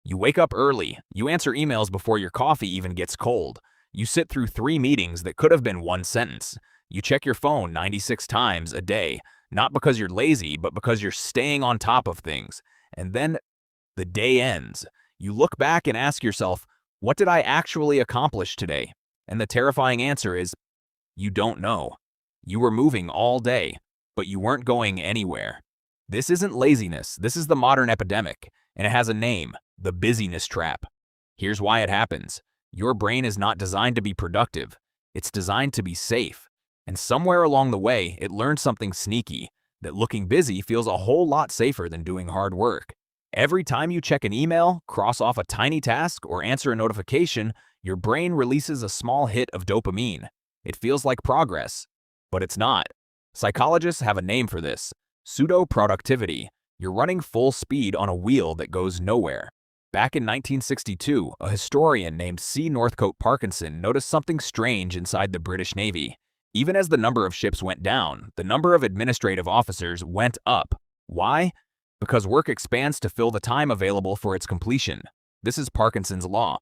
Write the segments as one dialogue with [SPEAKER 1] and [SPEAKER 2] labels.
[SPEAKER 1] You wake up early, you answer emails before your coffee even gets cold. You sit through 3 meetings that could have been one sentence. You check your phone 96 times a day, not because you're lazy, but because you're staying on top of things. And then the day ends. You look back and ask yourself, what did I actually accomplish today? And the terrifying answer is, you don't know. You were moving all day, but you weren't going anywhere. This isn't laziness, this is the modern epidemic, and it has a name, the busyness trap. Here's why it happens. Your brain is not designed to be productive, it's designed to be safe. And somewhere along the way, it learned something sneaky, that looking busy feels a whole lot safer than doing hard work. Every time you check an email, cross off a tiny task, or answer a notification, your brain releases a small hit of dopamine. It feels like progress, but it's not. Psychologists have a name for this: pseudo-productivity. You're running full speed on a wheel that goes nowhere. Back in 1962, a historian named C. Northcote Parkinson noticed something strange inside the British Navy. Even as the number of ships went down, the number of administrative officers went up. Why? Because work expands to fill the time available for its completion. This is Parkinson's law.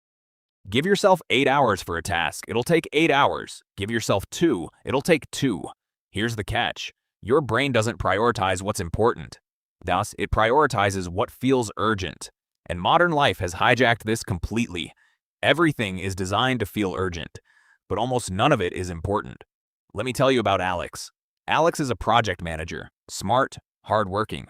[SPEAKER 1] Give yourself 8 hours for a task, it'll take 8 hours. Give yourself 2, it'll take 2. Here's the catch. Your brain doesn't prioritize what's important. Thus, it prioritizes what feels urgent. And modern life has hijacked this completely. Everything is designed to feel urgent, but almost none of it is important. Let me tell you about Alex. Alex is a project manager, smart, hardworking.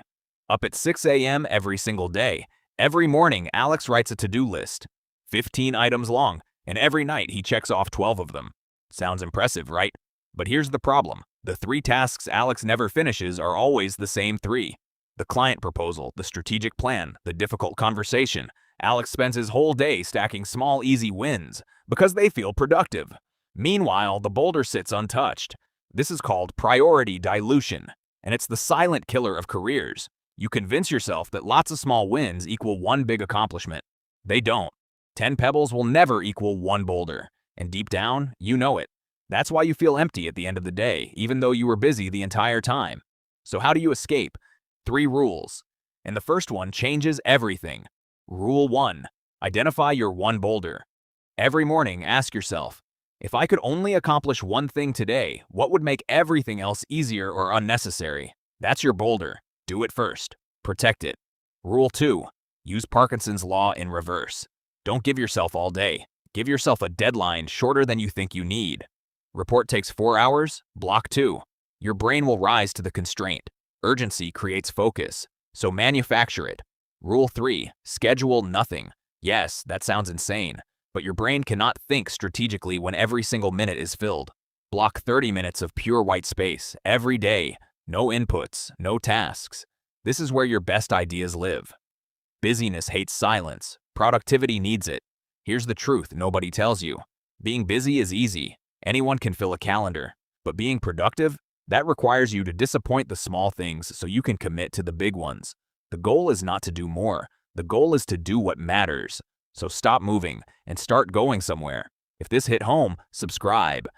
[SPEAKER 1] Up at 6 a.m. every single day. Every morning, Alex writes a to-do list, 15 items long, and every night he checks off 12 of them. Sounds impressive, right? But here's the problem. The 3 tasks Alex never finishes are always the same 3. The client proposal, the strategic plan, the difficult conversation. Alex spends his whole day stacking small, easy wins because they feel productive. Meanwhile, the boulder sits untouched. This is called priority dilution, and it's the silent killer of careers. You convince yourself that lots of small wins equal one big accomplishment. They don't. 10 pebbles will never equal 1 boulder, and deep down, you know it. That's why you feel empty at the end of the day, even though you were busy the entire time. So how do you escape? 3 rules. And the first one changes everything. Rule 1. Identify your 1 boulder. Every morning, ask yourself, if I could only accomplish one thing today, what would make everything else easier or unnecessary? That's your boulder. Do it first. Protect it. Rule 2. Use Parkinson's law in reverse. Don't give yourself all day. Give yourself a deadline shorter than you think you need. Report takes 4 hours, block 2. Your brain will rise to the constraint. Urgency creates focus, so manufacture it. Rule 3. Schedule nothing. Yes, that sounds insane, but your brain cannot think strategically when every single minute is filled. Block 30 minutes of pure white space every day. No inputs, no tasks. This is where your best ideas live. Busyness hates silence. Productivity needs it. Here's the truth nobody tells you. Being busy is easy. Anyone can fill a calendar. But being productive, that requires you to disappoint the small things so you can commit to the big ones. The goal is not to do more. The goal is to do what matters. So stop moving and start going somewhere. If this hit home, subscribe.